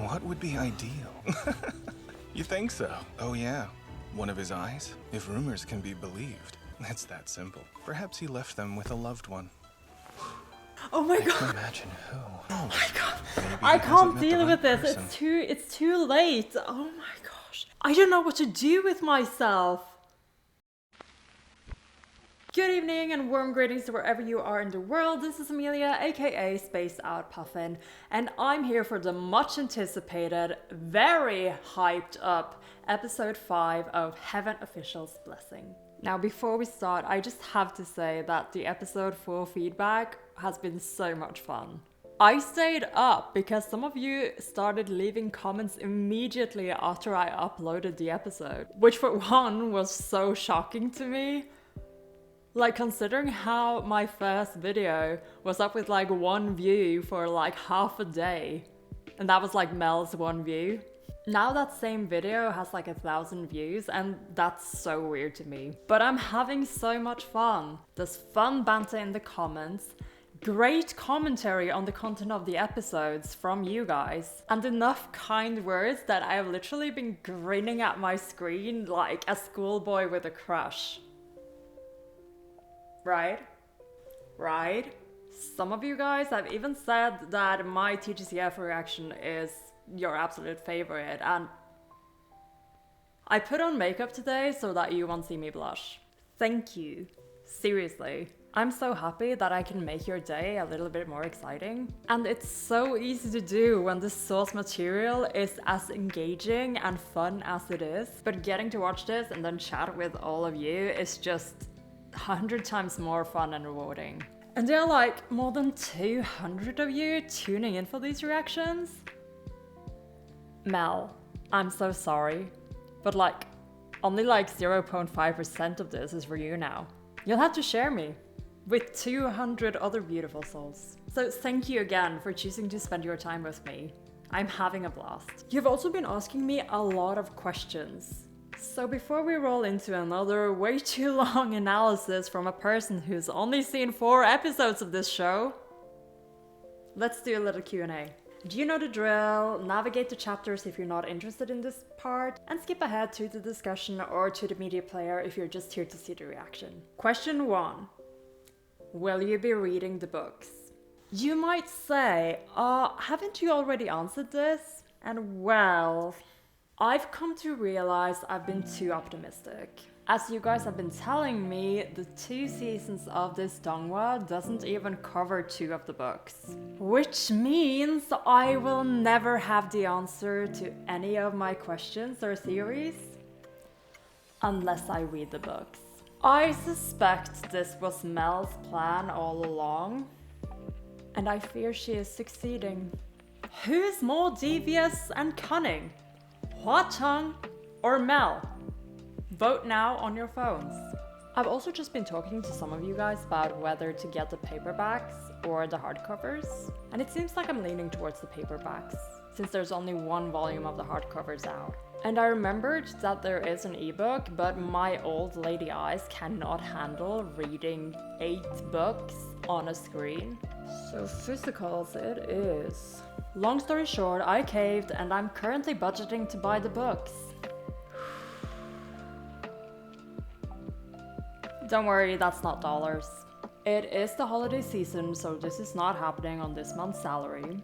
What would be ideal? You think so? Oh yeah. One of his eyes? If rumors can be believed. It's that simple. Perhaps he left them with a loved one. Oh my I god. can imagine who. Oh my god. Maybe I he hasn't can't met the deal right with this. person. It's too late. Oh my gosh. I don't know what to do with myself. Good evening and warm greetings to wherever you are in the world. This is Amelia, aka Spaced Out Puffin, and I'm here for the much anticipated, very hyped up episode 5 of Heaven Official's Blessing. Now before we start, I just have to say that the episode 4 feedback has been so much fun. I stayed up because some of you started leaving comments immediately after I uploaded the episode, which for one was so shocking to me. Like, considering how my first video was up with like 1 view for like half a day, and that was like Mel's 1 view. Now that same video has like 1,000 views, and that's so weird to me. But I'm having so much fun. There's fun banter in the comments, great commentary on the content of the episodes from you guys, and enough kind words that I've literally been grinning at my screen like a schoolboy with a crush. Right? Right? Some of you guys have even said that my TGCF reaction is your absolute favorite, and I put on makeup today so that you won't see me blush. Thank you. Seriously. I'm so happy that I can make your day a little bit more exciting. And it's so easy to do when the source material is as engaging and fun as it is. But getting to watch this and then chat with all of you is just 100 times more fun and rewarding. And there are like more than 200 of you tuning in for these reactions. Mel, I'm so sorry, but like only like 0.5% of this is for you now. You'll have to share me with 200 other beautiful souls. So thank you again for choosing to spend your time with me. I'm having a blast. You've also been asking me a lot of questions. So before we roll into another way too long analysis from a person who's only seen 4 episodes of this show, let's do a little Q&A. Do you know the drill? Navigate the chapters if you're not interested in this part, and skip ahead to the discussion or to the media player if you're just here to see the reaction. Question 1. Will you be reading the books? You might say, haven't you already answered this? And well, I've come to realize I've been too optimistic. As you guys have been telling me, the 2 seasons of this donghua doesn't even cover 2 of the books. Which means I will never have the answer to any of my questions or theories unless I read the books. I suspect this was Mel's plan all along, and I fear she is succeeding. Who's more devious and cunning? Hua Cheng or Mel? Vote now on your phones. I've also just been talking to some of you guys about whether to get the paperbacks or the hardcovers, and it seems like I'm leaning towards the paperbacks, since there's only 1 volume of the hardcovers out. And I remembered that there is an ebook, but my old lady eyes cannot handle reading 8 books on a screen. So physicals it is. Long story short, I caved and I'm currently budgeting to buy the books. Don't worry, that's not dollars. It is the holiday season, so this is not happening on this month's salary.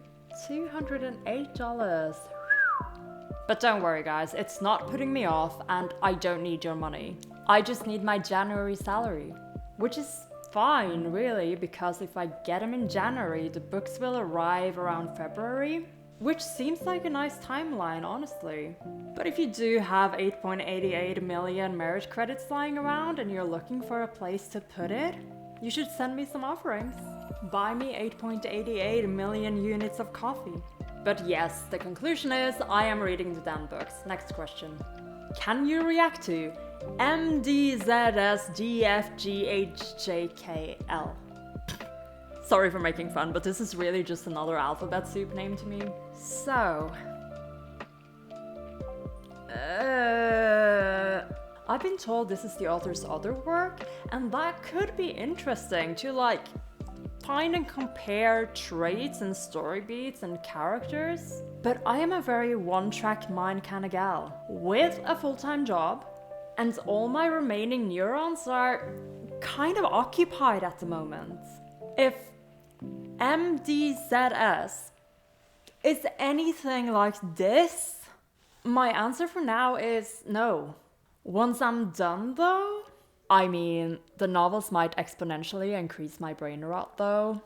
$208. But don't worry guys, it's not putting me off and I don't need your money. I just need my January salary, which is fine really, because if I get them in January, the books will arrive around February, which seems like a nice timeline, honestly. But if you do have 8.88 million marriage credits lying around and you're looking for a place to put it, you should send me some offerings. Buy me 8.88 million units of coffee. But yes, the conclusion is I am reading the damn books. Next question. Can you react to mdzs.gfghjkl? Sorry for making fun, but this is really just another alphabet soup name to me. So... I've been told this is the author's other work, and that could be interesting to like find and compare traits and story beats and characters, but I am a very one-track mind kind of gal with a full-time job, and all my remaining neurons are kind of occupied at the moment. If mdzs is anything like this, my answer for now is no. Once I'm done though, I mean, the novels might exponentially increase my brain rot though,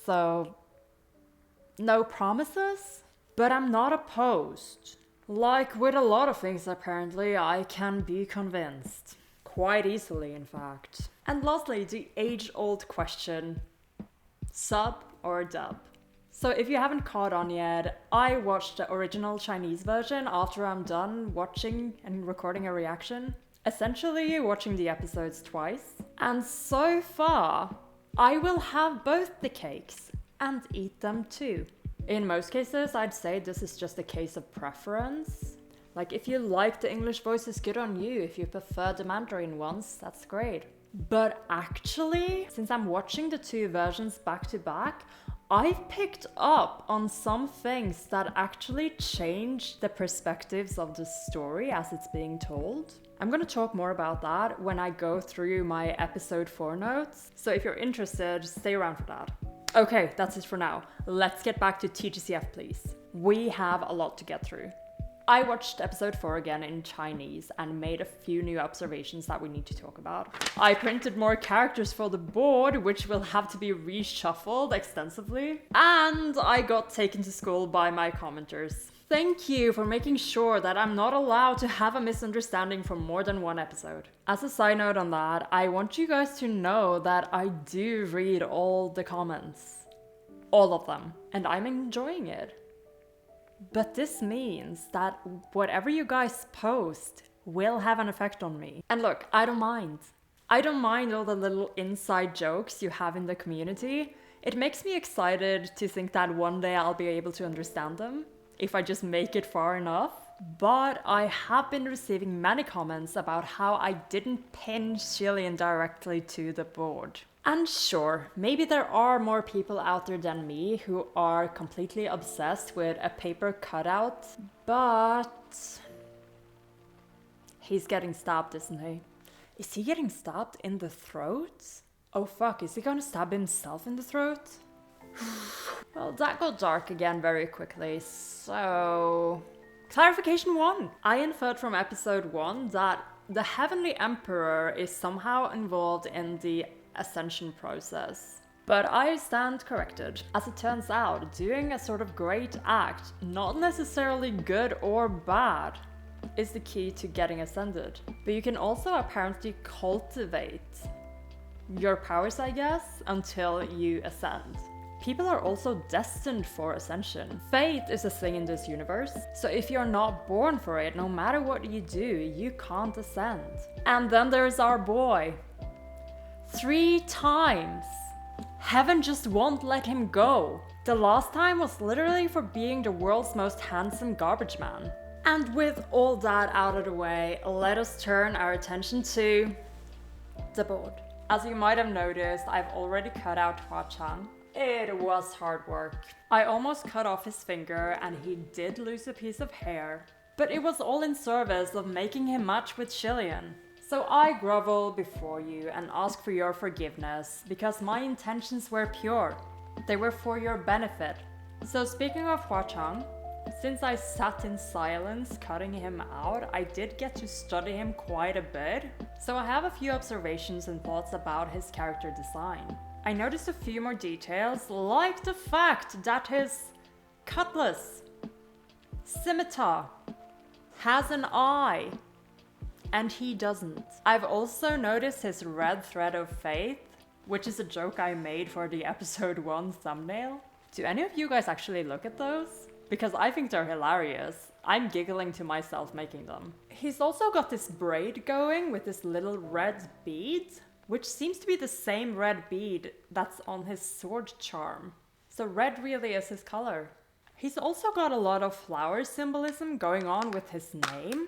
so no promises, but I'm not opposed. Like with a lot of things apparently, I can be convinced. Quite easily, in fact. And lastly, the age-old question, sub or dub? So if you haven't caught on yet, I watched the original Chinese version after I'm done watching and recording a reaction. Essentially watching the episodes twice. And so far, I will have both the cakes and eat them too. In most cases, I'd say this is just a case of preference. Like, if you like the English voices, good on you. If you prefer the Mandarin ones, that's great. But actually, since I'm watching the two versions back to back, I've picked up on some things that actually change the perspectives of the story as it's being told. I'm gonna talk more about that when I go through my episode 4 notes, so if you're interested, stay around for that. Okay, that's it for now. Let's get back to TGCF, please. We have a lot to get through. I watched episode 4 again in Chinese and made a few new observations that we need to talk about. I printed more characters for the board, which will have to be reshuffled extensively. And I got taken to school by my commenters. Thank you for making sure that I'm not allowed to have a misunderstanding for more than one episode. As a side note on that, I want you guys to know that I do read all the comments. All of them. And I'm enjoying it. But this means that whatever you guys post will have an effect on me. And look, I don't mind. I don't mind all the little inside jokes you have in the community. It makes me excited to think that one day I'll be able to understand them, if I just make it far enough. But I have been receiving many comments about how I didn't pin Hualian directly to the board. And sure, maybe there are more people out there than me who are completely obsessed with a paper cutout, but he's getting stabbed, isn't he? Is he getting stabbed in the throat? Oh fuck, is he gonna stab himself in the throat? Well, that got dark again very quickly, so... Clarification 1! I inferred from episode 1 that the Heavenly Emperor is somehow involved in the ascension process. But I stand corrected. As it turns out, doing a sort of great act, not necessarily good or bad, is the key to getting ascended. But you can also apparently cultivate your powers, I guess, until you ascend. People are also destined for ascension. Fate is a thing in this universe, so if you're not born for it, no matter what you do, you can't ascend. And then there's our boy. 3 times. Heaven just won't let him go. The last time was literally for being the world's most handsome garbage man. And with all that out of the way, let us turn our attention to the board. As you might have noticed, I've already cut out Hua Cheng. It was hard work. I almost cut off his finger and he did lose a piece of hair. But it was all in service of making him match with Hualian. So I grovel before you and ask for your forgiveness because my intentions were pure. They were for your benefit. So speaking of Hua Cheng, since I sat in silence cutting him out, I did get to study him quite a bit. So I have a few observations and thoughts about his character design. I noticed a few more details, like the fact that his cutlass, scimitar, has an eye. And he doesn't. I've also noticed his red thread of faith, which is a joke I made for the episode 1 thumbnail. Do any of you guys actually look at those? Because I think they're hilarious. I'm giggling to myself making them. He's also got this braid going with this little red bead, which seems to be the same red bead that's on his sword charm. So red really is his color. He's also got a lot of flower symbolism going on with his name.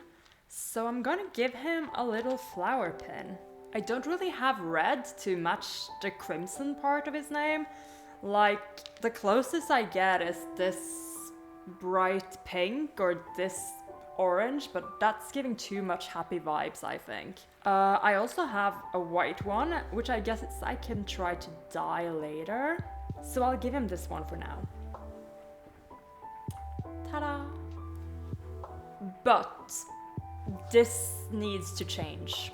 So I'm gonna give him a little flower pin. I don't really have red to match the crimson part of his name. Like, the closest I get is this bright pink or this orange, but that's giving too much happy vibes, I think. I also have a white one, which I guess I can try to dye later. So I'll give him this one for now. Ta-da! But this needs to change.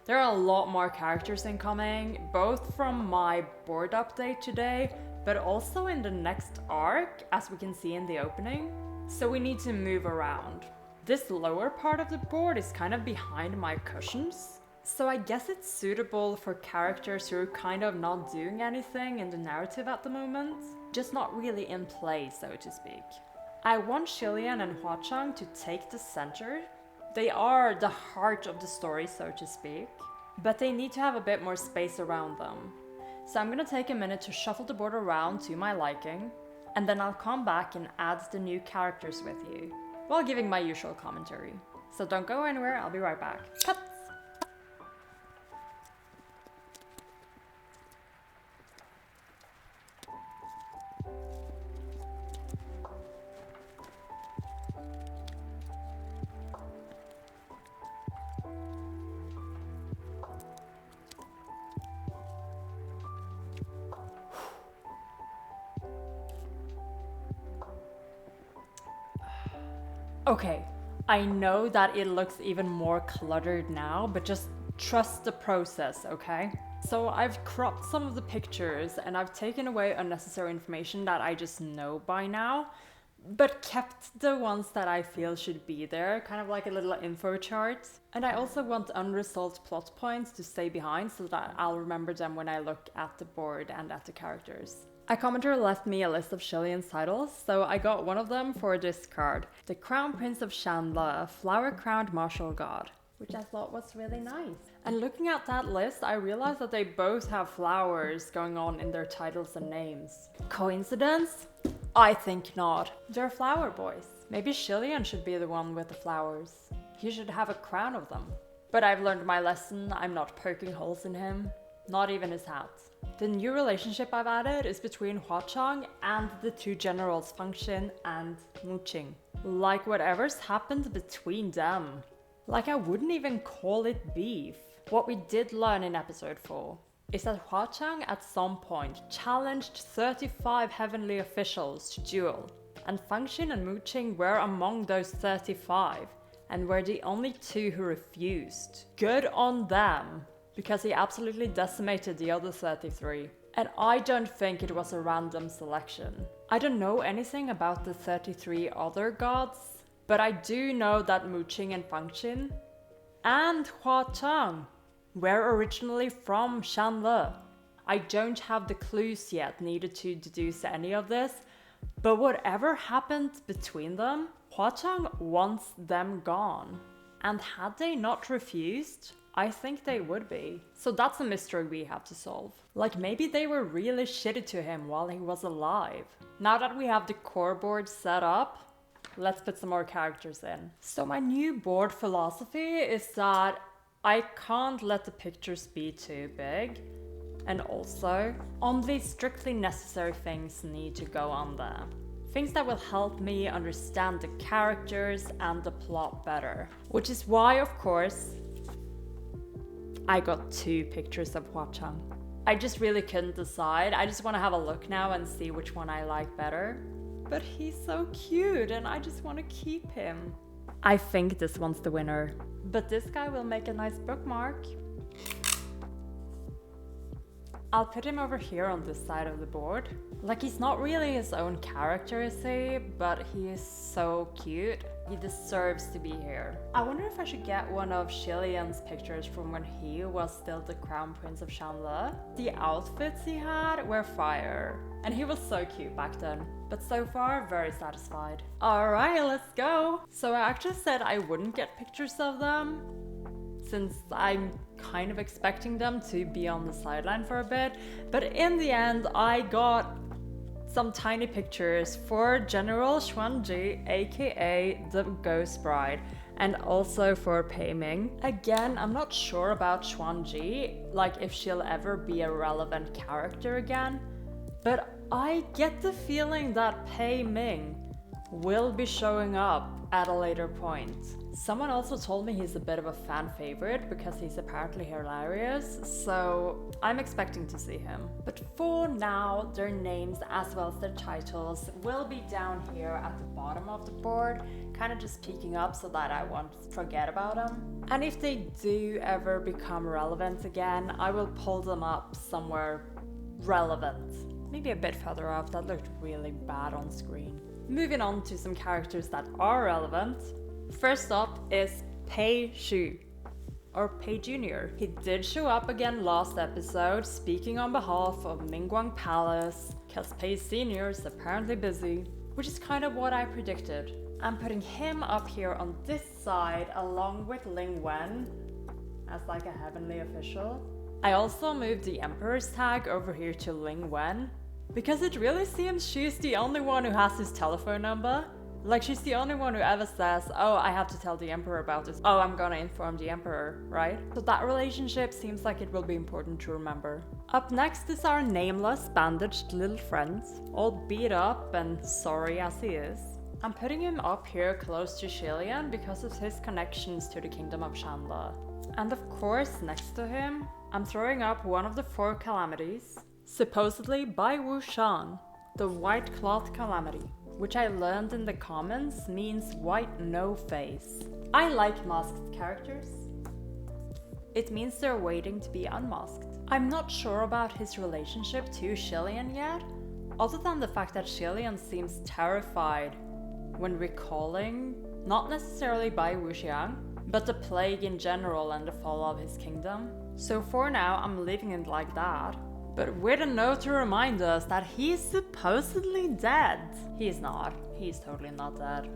There are a lot more characters incoming, both from my board update today, but also in the next arc, as we can see in the opening. So we need to move around. This lower part of the board is kind of behind my cushions. So I guess it's suitable for characters who are kind of not doing anything in the narrative at the moment. Just not really in play, so to speak. I want Hualian and Hua Cheng to take the center. They are the heart of the story, so to speak, but they need to have a bit more space around them. So I'm gonna take a minute to shuffle the board around to my liking, and then I'll come back and add the new characters with you, while giving my usual commentary. So don't go anywhere, I'll be right back. Cut! Okay, I know that it looks even more cluttered now, but just trust the process, okay? So I've cropped some of the pictures and I've taken away unnecessary information that I just know by now, but kept the ones that I feel should be there, kind of like a little info chart. And I also want unresolved plot points to stay behind so that I'll remember them when I look at the board and at the characters. A commenter left me a list of Hualian's titles, so I got one of them for this card. The Crown Prince of Shanla, Flower-Crowned Martial God, which I thought was really nice. And looking at that list, I realized that they both have flowers going on in their titles and names. Coincidence? I think not. They're flower boys. Maybe Hualian should be the one with the flowers. He should have a crown of them. But I've learned my lesson, I'm not poking holes in him. Not even his hat. The new relationship I've added is between Hua Cheng and the two generals Feng and Qing. Like whatever's happened between them. Like I wouldn't even call it beef. What we did learn in episode 4 is that Hua Cheng at some point challenged 35 heavenly officials to duel, and Feng and Qing were among those 35 and were the only two who refused. Good on them, because he absolutely decimated the other 33. And I don't think it was a random selection. I don't know anything about the 33 other gods, but I do know that Qing and Feng and Hua Cheng were originally from Shanle. I don't have the clues yet needed to deduce any of this, but whatever happened between them, Hua Cheng wants them gone. And had they not refused, I think they would be. So that's a mystery we have to solve. Like maybe they were really shitty to him while he was alive. Now that we have the core board set up, let's put some more characters in. So my new board philosophy is that I can't let the pictures be too big. And also, only strictly necessary things need to go on there. Things that will help me understand the characters and the plot better. Which is why, of course, I got 2 pictures of Hua Cheng. I just really couldn't decide. I just want to have a look now and see which one I like better. But he's so cute and I just want to keep him. I think this one's the winner. But this guy will make a nice bookmark. I'll put him over here on this side of the board. Like, he's not really his own character, is he? But he is so cute. He deserves to be here. I wonder if I should get one of Hualian's pictures from when he was still the Crown Prince of Shanle. The outfits he had were fire. And he was so cute back then. But so far, very satisfied. Alright, let's go! So I actually said I wouldn't get pictures of them, since I'm kind of expecting them to be on the sideline for a bit. But in the end, I got some tiny pictures for General Xuanji, aka the Ghost Bride, and also for Pei Ming. Again, I'm not sure about Xuanji, like if she'll ever be a relevant character again, but I get the feeling that Pei Ming will be showing up at a later point. Someone also told me he's a bit of a fan favorite because he's apparently hilarious, so I'm expecting to see him. But for now, their names as well as their titles will be down here at the bottom of the board, kind of just peeking up so that I won't forget about them. And if they do ever become relevant again, I will pull them up somewhere relevant. Maybe a bit further up, that looked really bad on screen. Moving on to some characters that are relevant. First up is Pei Shu, or Pei Jr. He did show up again last episode, speaking on behalf of Ningguang Palace, cause Pei Sr. is apparently busy, which is kind of what I predicted. I'm putting him up here on this side along with Ling Wen as like a heavenly official. I also moved the Emperor's tag over here to Ling Wen, because it really seems she's the only one who has his telephone number. Like, she's the only one who ever says, oh, I have to tell the Emperor about this. Oh, I'm gonna inform the Emperor, right? So that relationship seems like it will be important to remember. Up next is our nameless, bandaged little friend, all beat up and sorry as he is. I'm putting him up here close to Hualian because of his connections to the Kingdom of Shanla. And of course, next to him, I'm throwing up one of the 4 calamities, supposedly by Wu Shan, the White Cloth Calamity, which I learned in the comments means white no face. I like masked characters. It means they're waiting to be unmasked. I'm not sure about his relationship to Hualian yet, other than the fact that Hualian seems terrified when recalling, not necessarily by Wu Xiang, but the plague in general and the fall of his kingdom. So for now, I'm leaving it like that, but with a note to remind us that he's supposedly dead. He's not. He's totally not dead.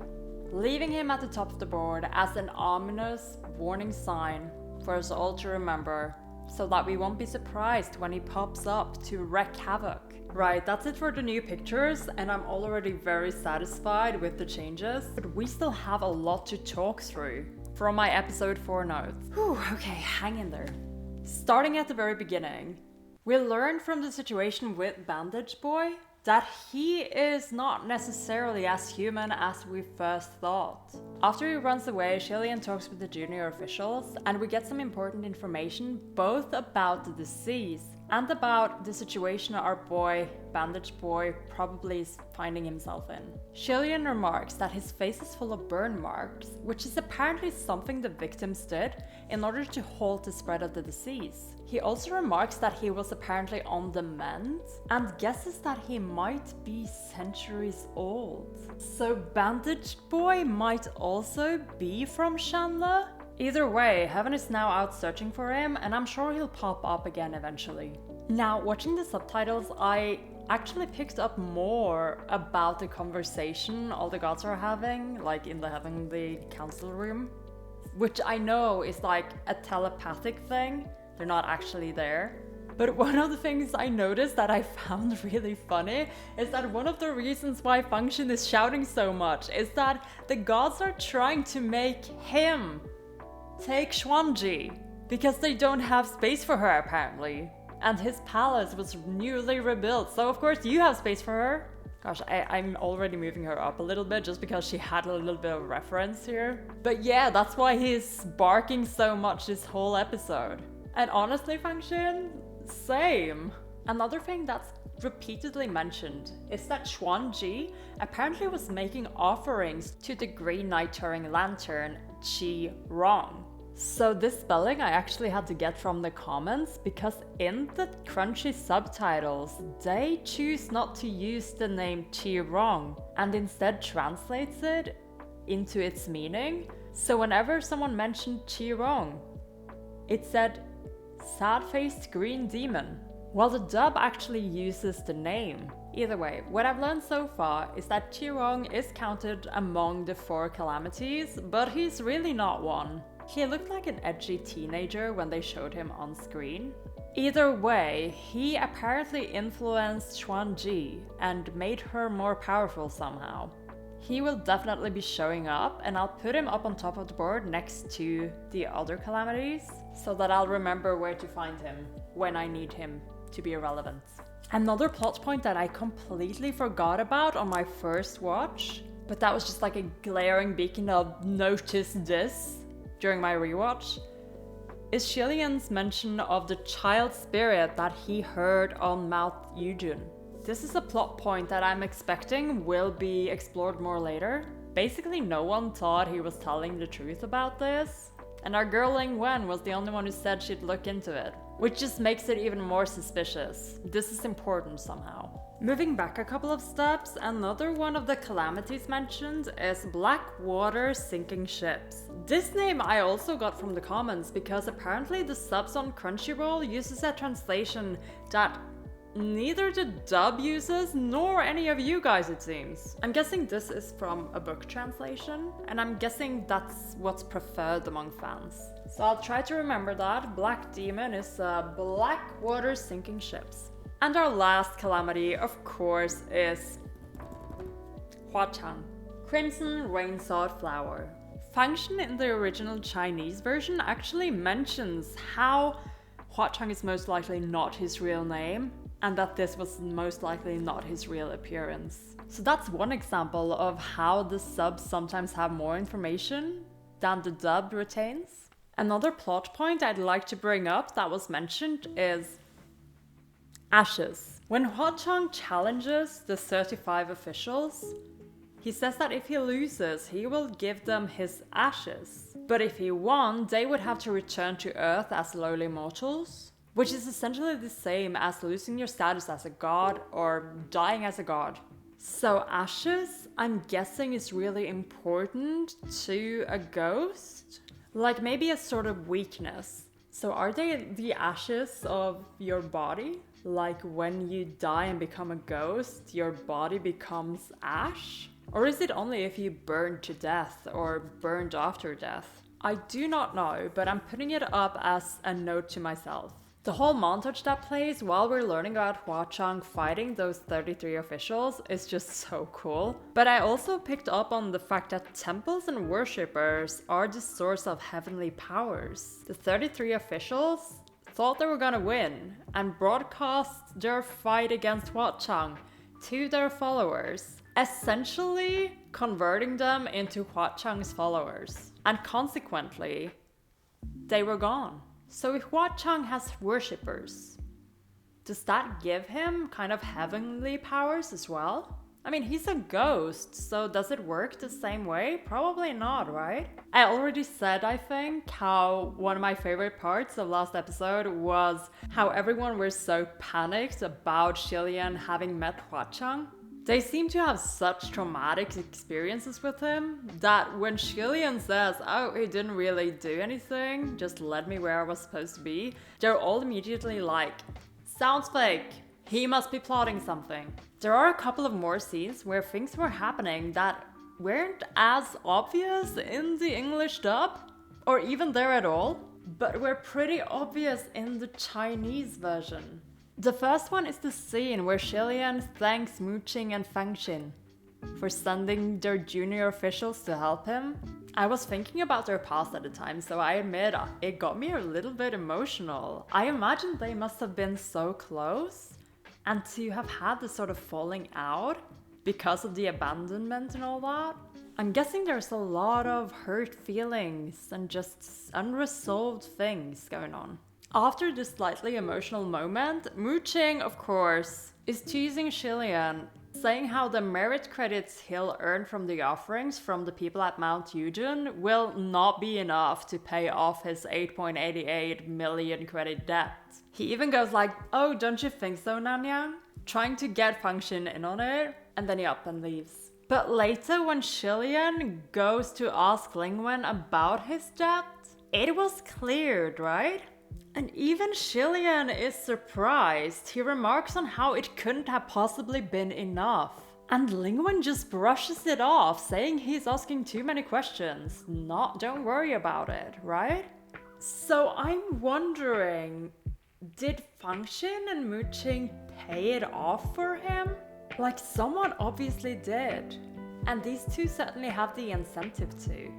Leaving him at the top of the board as an ominous warning sign for us all to remember, so that we won't be surprised when he pops up to wreak havoc. Right, that's it for the new pictures, and I'm already very satisfied with the changes, but we still have a lot to talk through from my episode 4 notes. Whew, okay, hang in there. Starting at the very beginning, we learn from the situation with Bandage Boy that he is not necessarily as human as we first thought. After he runs away, Hualian talks with the junior officials, and we get some important information both about the disease and about the situation our boy, Bandage Boy, probably is finding himself in. Hualian remarks that his face is full of burn marks, which is apparently something the victims did in order to halt the spread of the disease. He also remarks that he was apparently on the mend and guesses that he might be centuries old. So Bandaged Boy might also be from Shanla? Either way, Heaven is now out searching for him, and I'm sure he'll pop up again eventually. Now, watching the subtitles, I actually picked up more about the conversation all the gods are having, like in the Heavenly Council room, which I know is like a telepathic thing. They're not actually there. But one of the things I noticed that I found really funny is that one of the reasons why Feng is shouting so much is that the gods are trying to make him take Xuanji because they don't have space for her apparently. And his palace was newly rebuilt, so of course you have space for her. Gosh, I'm already moving her up a little bit just because she had a little bit of reference here. But yeah, that's why he's barking so much this whole episode. And honestly, Feng, same. Another thing that's repeatedly mentioned is that Xuanji apparently was making offerings to the Green Knight Turing Lantern, Qi Rong. So this spelling I actually had to get from the comments because in the crunchy subtitles, they choose not to use the name Qi Rong and instead translates it into its meaning. So whenever someone mentioned Qi Rong, it said sad-faced green demon, while the dub actually uses the name. Either way, what I've learned so far is that Qi Rong is counted among the 4 calamities, but he's really not one. He looked like an edgy teenager when they showed him on screen. Either way, he apparently influenced Xuanji and made her more powerful somehow. He will definitely be showing up, and I'll put him up on top of the board next to the other calamities so that I'll remember where to find him when I need him to be relevant. Another plot point that I completely forgot about on my first watch, but that was just like a glaring beacon of notice this during my rewatch, is Hualian's mention of the child spirit that he heard on Mount Yujun. This is a plot point that I'm expecting will be explored more later. Basically, no one thought he was telling the truth about this, and our girl Ling Wen was the only one who said she'd look into it, which just makes it even more suspicious. This is important somehow. Moving back a couple of steps, another one of the calamities mentioned is Blackwater sinking ships. This name I also got from the comments because apparently the subs on Crunchyroll uses a translation that neither the dub uses nor any of you guys, it seems. I'm guessing this is from a book translation, and I'm guessing that's what's preferred among fans. So I'll try to remember that. Black Demon is Blackwater sinking ships. And our last calamity, of course, is Hua Cheng, Crimson Rainsword Flower. Function in the original Chinese version actually mentions how Hua Cheng is most likely not his real name, and that this was most likely not his real appearance. So that's one example of how the subs sometimes have more information than the dub retains. Another plot point I'd like to bring up that was mentioned is ashes. When Hua Cheng challenges the 35 officials, he says that if he loses, he will give them his ashes. But if he won, they would have to return to Earth as lowly mortals, which is essentially the same as losing your status as a god or dying as a god. So ashes, I'm guessing, is really important to a ghost? Like maybe a sort of weakness. So are they the ashes of your body? Like when you die and become a ghost, your body becomes ash? Or is it only if you burn to death or burned after death? I do not know, but I'm putting it up as a note to myself. The whole montage that plays while we're learning about Hua Cheng fighting those 33 officials is just so cool. But I also picked up on the fact that temples and worshippers are the source of heavenly powers. The 33 officials thought they were gonna win and broadcast their fight against Hua Cheng to their followers, essentially converting them into Hua Cheng's followers. And consequently, they were gone. So if Hua Cheng has worshippers, does that give him kind of heavenly powers as well? I mean, he's a ghost, so does it work the same way? Probably not, right? I already said, I think, how one of my favorite parts of last episode was how everyone was so panicked about Hualian having met Hua Cheng. They seem to have such traumatic experiences with him that when Hualian says, oh, he didn't really do anything, just led me where I was supposed to be, they're all immediately like, sounds fake, he must be plotting something. There are a couple of more scenes where things were happening that weren't as obvious in the English dub, or even there at all, but were pretty obvious in the Chinese version. The first one is the scene where Hualian thanks Qing and Feng for sending their junior officials to help him. I was thinking about their past at the time, so I admit it got me a little bit emotional. I imagine they must have been so close, and to have had this sort of falling out because of the abandonment and all that. I'm guessing there's a lot of hurt feelings and just unresolved things going on. After this slightly emotional moment, Qing, of course, is teasing Hualian, saying how the merit credits he'll earn from the offerings from the people at Mount Yujun will not be enough to pay off his 8.88 million credit debt. He even goes like, oh, don't you think so, Nanyang? Trying to get Function in on it, and then he up and leaves. But later when Hualian goes to ask Lingwen about his debt, it was cleared, right? And even Hualian is surprised. He remarks on how it couldn't have possibly been enough. And Lingwen just brushes it off, saying he's asking too many questions. Don't worry about it, right? So I'm wondering, did Feng and Qing pay it off for him? Like, someone obviously did. And these two certainly have the incentive to.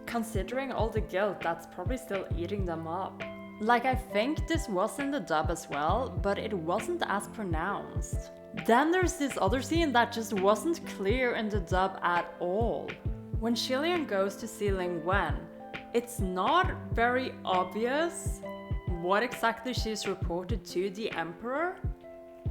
Considering all the guilt that's probably still eating them up. Like, I think this was in the dub as well, but it wasn't as pronounced. Then there's this other scene that just wasn't clear in the dub at all. When Hualian goes to see Ling Wen, it's not very obvious what exactly she's reported to the Emperor.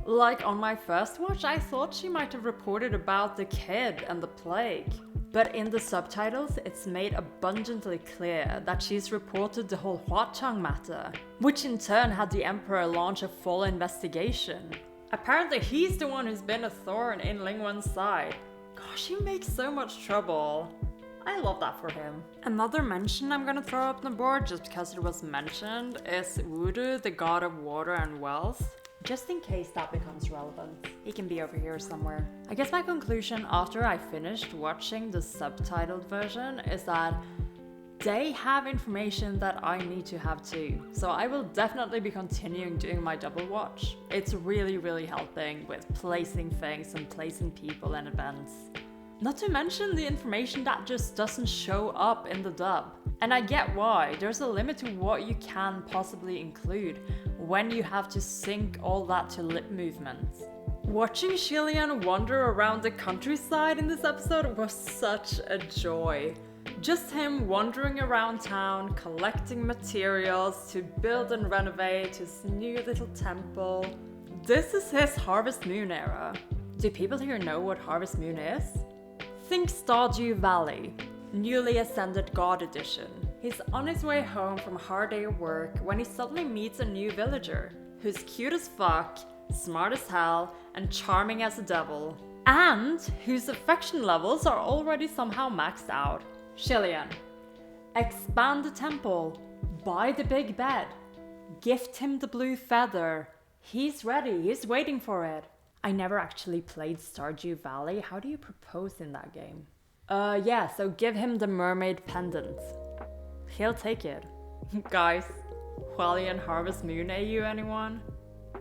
Like, on my first watch, I thought she might have reported about the kid and the plague. But in the subtitles, it's made abundantly clear that she's reported the whole Hua Cheng matter, which in turn had the Emperor launch a full investigation. Apparently he's the one who's been a thorn in Ling Wen's side. Gosh, he makes so much trouble. I love that for him. Another mention I'm gonna throw up on the board, just because it was mentioned, is Wudu, the god of water and wealth. Just in case that becomes relevant. He can be over here somewhere. I guess my conclusion after I finished watching the subtitled version is that they have information that I need to have too. So I will definitely be continuing doing my double watch. It's really helping with placing things and placing people and events. Not to mention the information that just doesn't show up in the dub. And I get why, there's a limit to what you can possibly include when you have to sync all that to lip movements. Watching Hualian wander around the countryside in this episode was such a joy. Just him wandering around town, collecting materials to build and renovate his new little temple. This is his Harvest Moon era. Do people here know what Harvest Moon is? Think Stardew Valley, newly ascended God edition. He's on his way home from a hard day of work when he suddenly meets a new villager, who's cute as fuck, smart as hell, and charming as a devil, and whose affection levels are already somehow maxed out. Hualian, expand the temple, buy the big bed, gift him the blue feather. He's ready, he's waiting for it. I never actually played Stardew Valley. How do you propose in that game? Yeah, so give him the mermaid pendant. He'll take it. Guys, Hualian Harvest Moon AU anyone?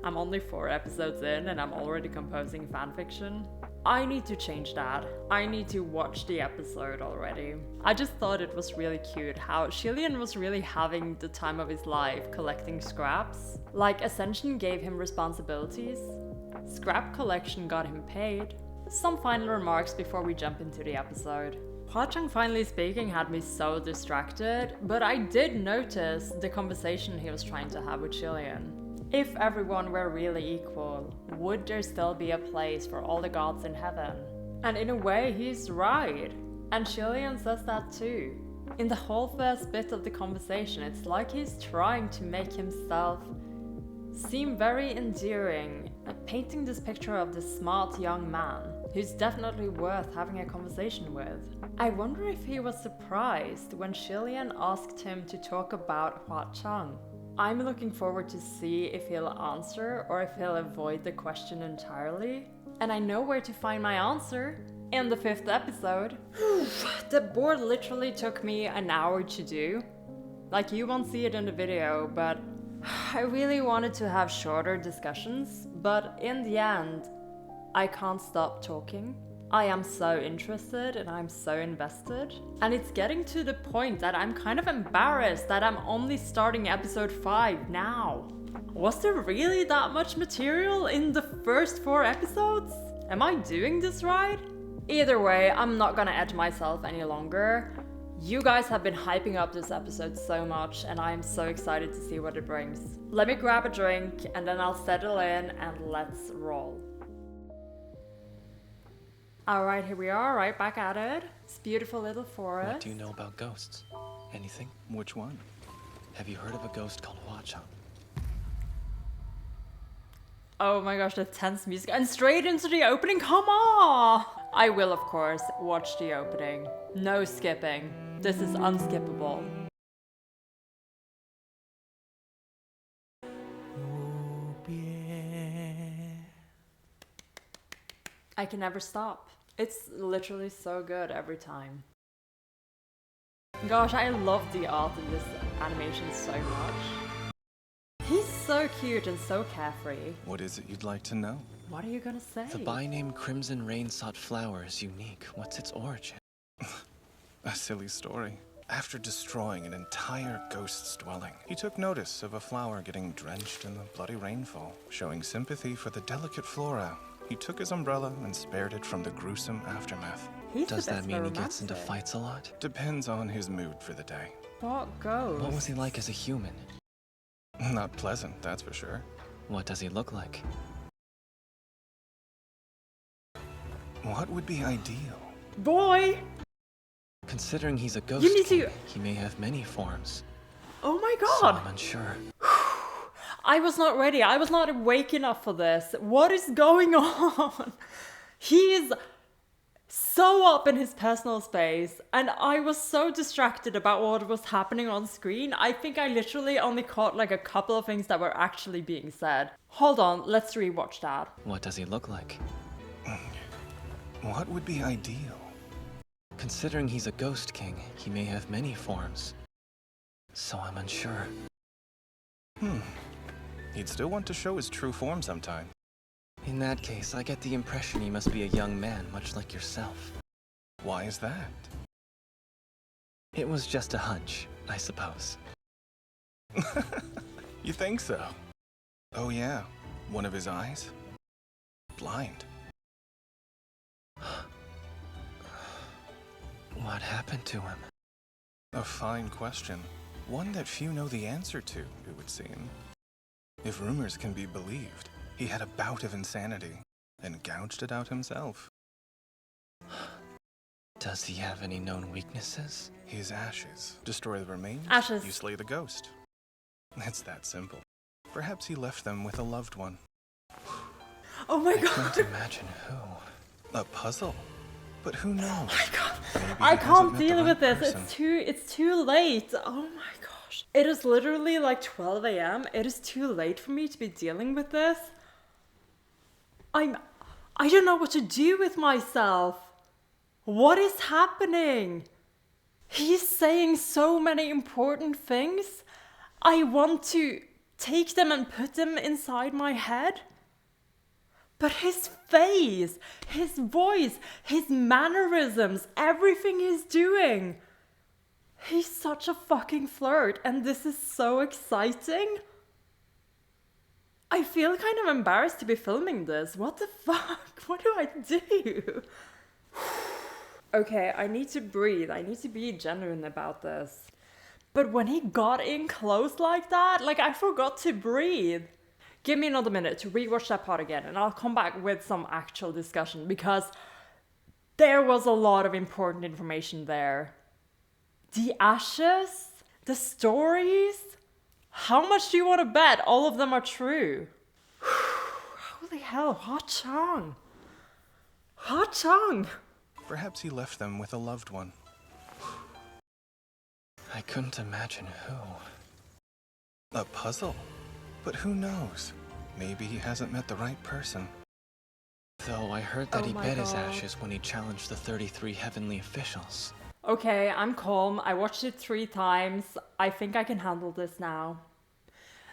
I'm only 4 episodes in and I'm already composing fanfiction. I need to change that. I need to watch the episode already. I just thought it was really cute how Hualian was really having the time of his life collecting scraps. Like, Ascension gave him responsibilities. Scrap collection got him paid. Some final remarks before we jump into the episode. Hua Cheng finally speaking had me so distracted, but I did notice the conversation he was trying to have with Hualian. If everyone were really equal, would there still be a place for all the gods in heaven? And in a way, he's right. And Hualian says that too. In the whole first bit of the conversation, it's like he's trying to make himself seem very endearing, like painting this picture of this smart young man who's definitely worth having a conversation with. I wonder if he was surprised when Hualian asked him to talk about Hua Cheng. I'm looking forward to see if he'll answer or if he'll avoid the question entirely. And I know where to find my answer. In the 5th episode. The board literally took me an hour to do. Like, you won't see it in the video, but I really wanted to have shorter discussions, but in the end, I can't stop talking. I am so interested and I'm so invested. And it's getting to the point that I'm kind of embarrassed that I'm only starting episode 5 now. Was there really that much material in the first 4 episodes? Am I doing this right? Either way, I'm not gonna edge myself any longer. You guys have been hyping up this episode so much and I am so excited to see what it brings. Let me grab a drink and then I'll settle in and let's roll. Alright, here we are, right back at it. This beautiful little forest. What do you know about ghosts? Anything? Which one? Have you heard of a ghost called Hua Cheng? Oh my gosh, the tense music. And straight into the opening, come on! I will, of course, watch the opening. No skipping. This is unskippable. I can never stop. It's literally so good every time. Gosh, I love the art in this animation so much. He's so cute and so carefree. What is it you'd like to know? What are you gonna say? The by-name Crimson Rain-sought flower is unique. What's its origin? A silly story. After destroying an entire ghost's dwelling, he took notice of a flower getting drenched in the bloody rainfall. Showing sympathy for the delicate flora, he took his umbrella and spared it from the gruesome aftermath. Does that mean he gets into fights a lot? Depends on his mood for the day. What goes? What was he like as a human? Not pleasant, that's for sure. What does he look like? What would be ideal? Boy! Considering he's a ghost You need king, to- he may have many forms. Oh my So god! I'm unsure. I was not ready. I was not awake enough for this. What is going on? He is so up in his personal space, and I was so distracted about what was happening on screen. I think I literally only caught like a couple of things that were actually being said. Hold on, let's rewatch that. What does he look like? What would be ideal? Considering he's a ghost king, he may have many forms. So I'm unsure. He'd still want to show his true form sometime. In that case, I get the impression he must be a young man, much like yourself. Why is that? It was just a hunch, I suppose. You think so? Oh yeah, one of his eyes? Blind. What happened to him? A fine question. One that few know the answer to, it would seem. If rumors can be believed, he had a bout of insanity and gouged it out himself. Does he have any known weaknesses? His ashes destroy the remains, Ashes. you slay the ghost. It's that simple. Perhaps he left them with a loved one. Oh my I god! can't imagine who. A puzzle? But who knows? Maybe he I hasn't can't met the deal right with this. person. It's too late. Oh my gosh. It is literally like 12 a.m. It is too late for me to be dealing with this. I don't know what to do with myself. What is happening? He's saying so many important things. I want to take them and put them inside my head. But his face, his voice, his mannerisms, everything he's doing. He's such a fucking flirt, and this is so exciting. I feel kind of embarrassed to be filming this. What the fuck? What do I do? Okay, I need to breathe. I need to be genuine about this. But when he got in close like that, like I forgot to breathe. Give me another minute to rewatch that part again, and I'll come back with some actual discussion, because there was a lot of important information there. The ashes, the stories. How much do you want to bet all of them are true? Holy hell, Hua Cheng. Hua Cheng. Perhaps he left them with a loved one. I couldn't imagine who. A puzzle? But who knows? Maybe he hasn't met the right person. Though I heard that Oh he my bet his God. ashes when he challenged the 33 heavenly officials. Okay, I'm calm. I watched it 3 times. I think I can handle this now.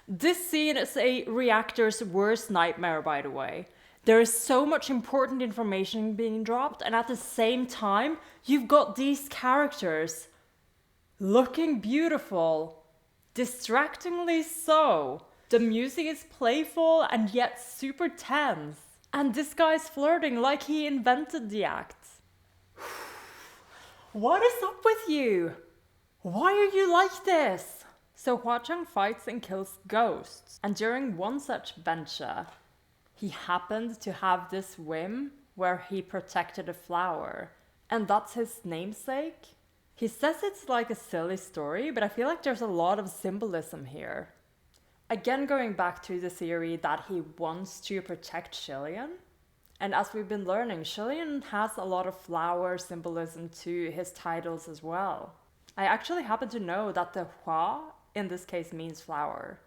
This scene is a reactor's worst nightmare, by the way. There is so much important information being dropped, and at the same time, you've got these characters looking beautiful, distractingly so. The music is playful and yet super tense. And this guy's flirting like he invented the act. What is up with you? Why are you like this? So Hua Cheng fights and kills ghosts. And during one such venture, he happened to have this whim where he protected a flower. And that's his namesake. He says it's like a silly story, but I feel like there's a lot of symbolism here. Again, going back to the theory that he wants to protect Hualian. And as we've been learning, Hualian has a lot of flower symbolism to his titles as well. I actually happen to know that the Hua in this case means flower,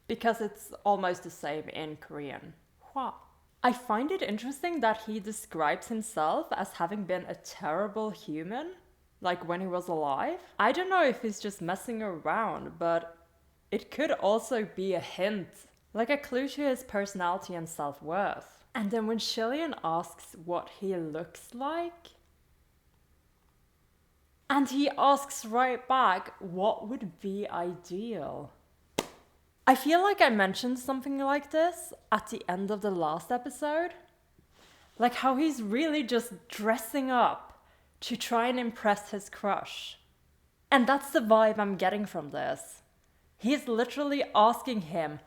because it's almost the same in Korean. Hua. I find it interesting that he describes himself as having been a terrible human, like when he was alive. I don't know if he's just messing around, but it could also be a hint, like a clue to his personality and self-worth. And then when Hualian asks what he looks like, and he asks right back, what would be ideal? I feel like I mentioned something like this at the end of the last episode. Like how he's really just dressing up to try and impress his crush. And that's the vibe I'm getting from this. He's literally asking him,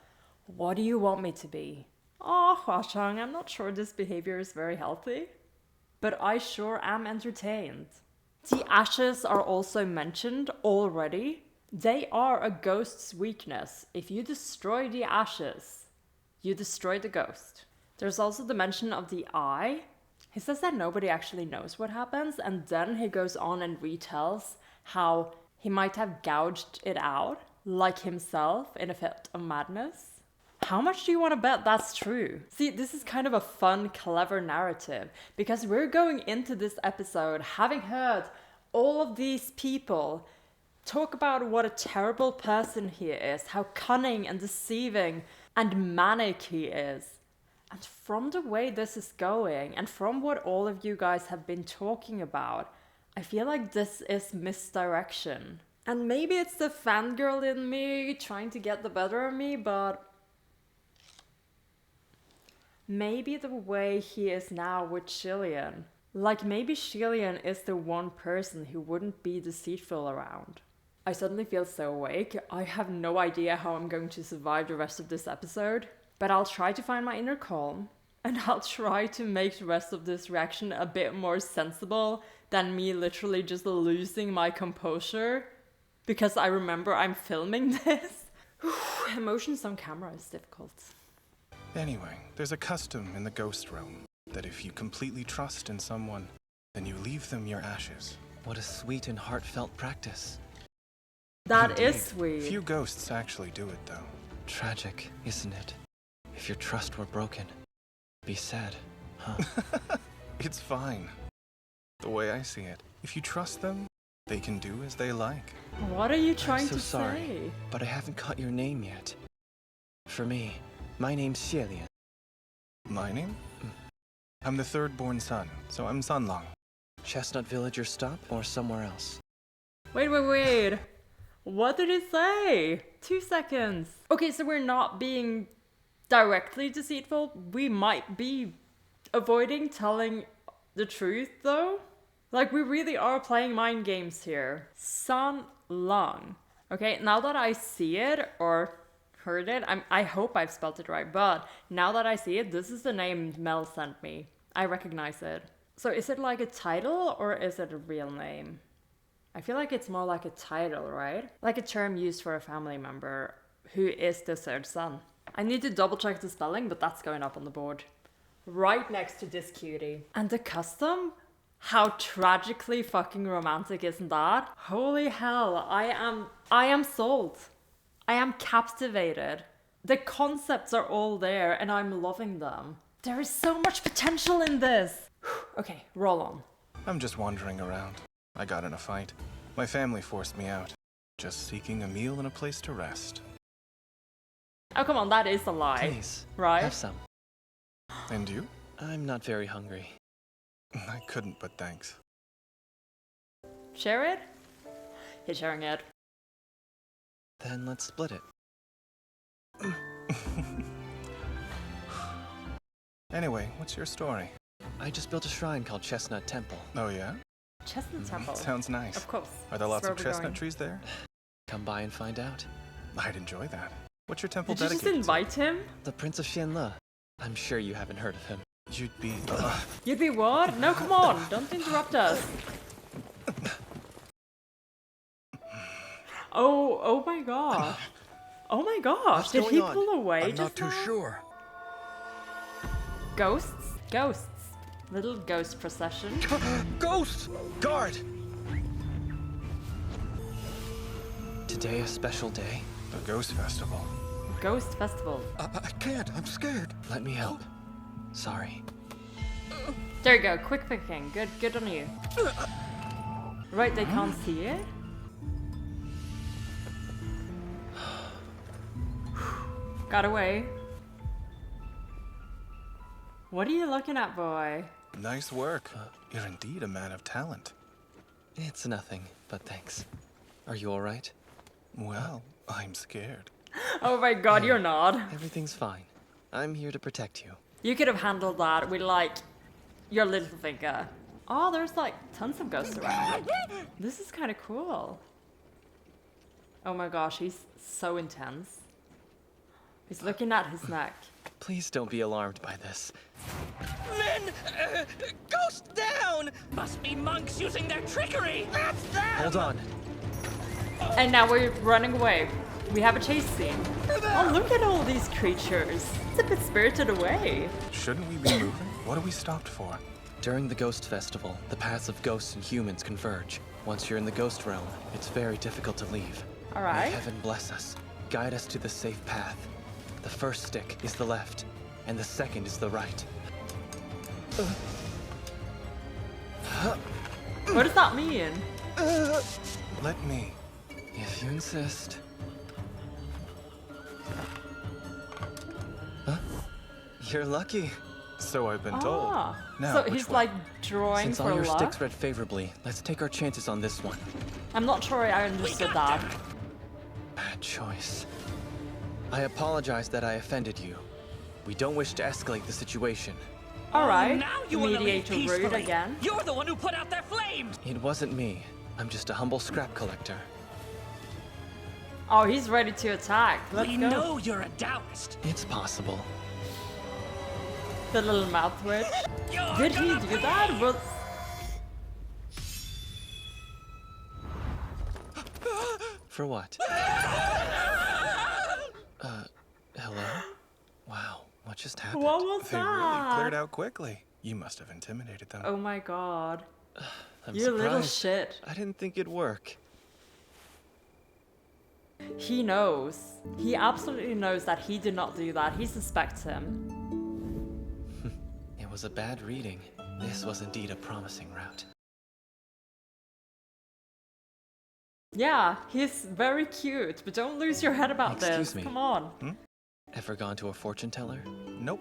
what do you want me to be? Oh, Hua Cheng, I'm not sure this behavior is very healthy, but I sure am entertained. The ashes are also mentioned already. They are a ghost's weakness. If you destroy the ashes, you destroy the ghost. There's also the mention of the eye. He says that nobody actually knows what happens, and then he goes on and retells how he might have gouged it out, like himself, in a fit of madness. How much do you want to bet that's true? See, this is kind of a fun, clever narrative, because we're going into this episode having heard all of these people talk about what a terrible person he is, how cunning and deceiving and manic he is. And from the way this is going, and from what all of you guys have been talking about, I feel like this is misdirection. And maybe it's the fangirl in me trying to get the better of me, but maybe the way he is now with Hualian. Like maybe Hualian is the one person who wouldn't be deceitful around. I suddenly feel so awake. I have no idea how I'm going to survive the rest of this episode, but I'll try to find my inner calm, and I'll try to make the rest of this reaction a bit more sensible than me literally just losing my composure, because I remember I'm filming this. Emotions on camera is difficult. Anyway, there's a custom in the ghost realm that if you completely trust in someone, then you leave them your ashes. What a sweet and heartfelt practice. That Indeed. is sweet. Few ghosts actually do it, though. Tragic, isn't it? If your trust were broken, be sad, huh? It's fine. The way I see it, if you trust them, they can do as they like. What are you trying I'm so to sorry, say? but I haven't caught your name yet. For me, my name's Hualian. My name? I'm the third-born son, so I'm Sunlong. Chestnut Village your stop, or somewhere else? Wait. What did it say? 2 seconds. Okay, so we're not being directly deceitful. We might be avoiding telling the truth, though. Like, we really are playing mind games here. Sun Long. Okay, now that I see it, or heard it, I hope I've spelled it right, but now that I see it, this is the name Mel sent me. I recognize it. So is it like a title, or is it a real name? I feel like it's more like a title, right? Like a term used for a family member who is the third son. I need to double check the spelling, but that's going up on the board. Right next to this cutie. And the custom? How tragically fucking romantic isn't that? Holy hell, I am sold. I am captivated. The concepts are all there and I'm loving them. There is so much potential in this. Okay, roll on. I'm just wandering around. I got in a fight. My family forced me out. Just seeking a meal and a place to rest. Oh, come on, that is a lie. Please, Right? have some. And you? I'm not very hungry. I couldn't, but thanks. Share it? He's sharing it. Then let's split it. Anyway, what's your story? I just built a shrine called Chestnut Temple. Oh yeah? Chestnut Temple. Sounds nice. Of course. Are there That's lots where of we're chestnut going. trees there? Come by and find out. I'd enjoy that. What's your temple Did you just dedicated invite him? The Prince of Xianle. I'm sure you haven't heard of him. to? You'd be... You'd be what? No, come on. Don't interrupt us. Oh my gosh. Oh my gosh. Did he pull away I'm just not too now? sure. Ghosts? Ghosts. Little ghost procession. Ghost! Guard! Today a special day. the Ghost Festival. Ghost festival. I can't. I'm scared. Let me help. Sorry. There you go. Quick picking. Good on you. Right, they can't see it? Got away. What are you looking at, boy? Nice work. You're indeed a man of talent. It's nothing, but thanks. Are you alright? Well, I'm scared. Oh my god, you're not. Everything's fine. I'm here to protect you. You could have handled that with like your little finger. Oh, there's like tons of ghosts around. This is kind of cool. Oh my gosh, he's so intense. He's looking at his neck. Please don't be alarmed by this. Men! Ghost down! Must be monks using their trickery! That's them! Hold on. And now we're running away. We have a chase scene. Oh, look at all these creatures. It's a bit spirited away. Shouldn't we be moving? What are we stopped for? During the Ghost Festival, the paths of ghosts and humans converge. Once you're in the ghost realm, it's very difficult to leave. All May right. heaven bless us. Guide us to the safe path. The first stick is the left, and the second is the right. What does that mean? Let me. If you insist. Huh? You're lucky. So I've been told. Ah, Now, so which he's way? like drawing Since for all your luck. sticks read favorably, let's take our chances on this one. I'm not sure I understood that. Bad choice. I apologize that I offended you. We don't wish to escalate the situation. All right. Now you want to leave Mediator rude peacefully. again. You're the one who put out their flames! It wasn't me. I'm just a humble scrap collector. Oh, he's ready to attack. Let's We go. know you're a Taoist. It's possible. The little mouth twitch. You're Did he gonna do bleed. that? Well, For what? Hello? Wow, what just happened? what was They really that? cleared out quickly. You must have intimidated them. Oh my god. I'm You little surprised. shit. I didn't think it'd work. He knows. He absolutely knows that he did not do that. He suspects him. It was a bad reading. This was indeed a promising route. Yeah, he's very cute, but don't lose your head about Excuse this. me. Come on. Ever gone to a fortune teller? Nope.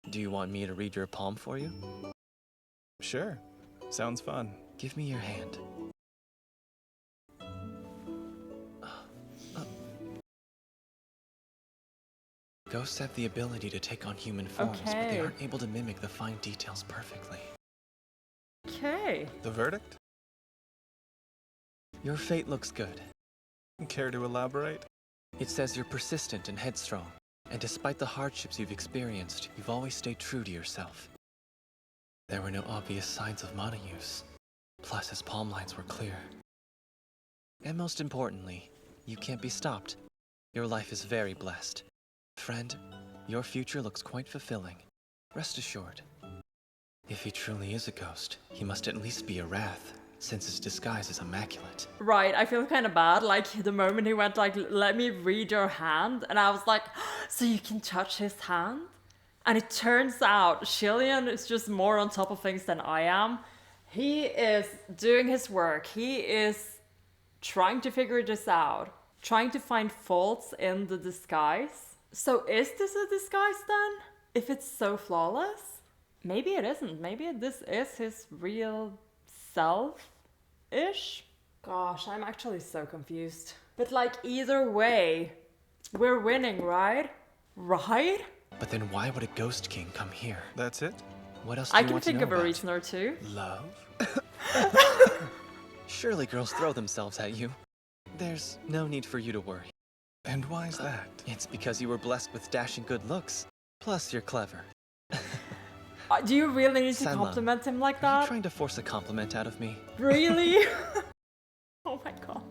Do you want me to read your palm for you? Sure. Sounds fun. Give me your hand. Ghosts have the ability to take on human forms, but they Okay. aren't able to mimic the fine details perfectly. Okay. The verdict? Your fate looks good. Care to elaborate? It says you're persistent and headstrong, and despite the hardships you've experienced, you've always stayed true to yourself. There were no obvious signs of mana use, plus his palm lines were clear. And most importantly, you can't be stopped. Your life is very blessed. Friend, your future looks quite fulfilling. Rest assured. If he truly is a ghost, he must at least be a wrath, since his disguise is immaculate. Right, I feel kind of bad. Like, the moment he went, like, let me read your hand, and I was like, so you can touch his hand? And it turns out Hualian is just more on top of things than I am. He is doing his work. He is trying to figure this out, trying to find faults in the disguise. So is this a disguise then? If it's so flawless? Maybe it isn't. Maybe this is his real self-ish? Gosh, I'm actually so confused. But like, either way, we're winning, right? Right? But then why would a ghost king come here? That's it? What else do I you can want to think know of a about? reason or two. Love? Surely girls throw themselves at you. There's no need for you to worry. And why's that? It's because you were blessed with dashing good looks. Plus, you're clever. Do you really need to Sanlam, compliment him like Are you that? trying to force a compliment out of me? Really? Oh my god.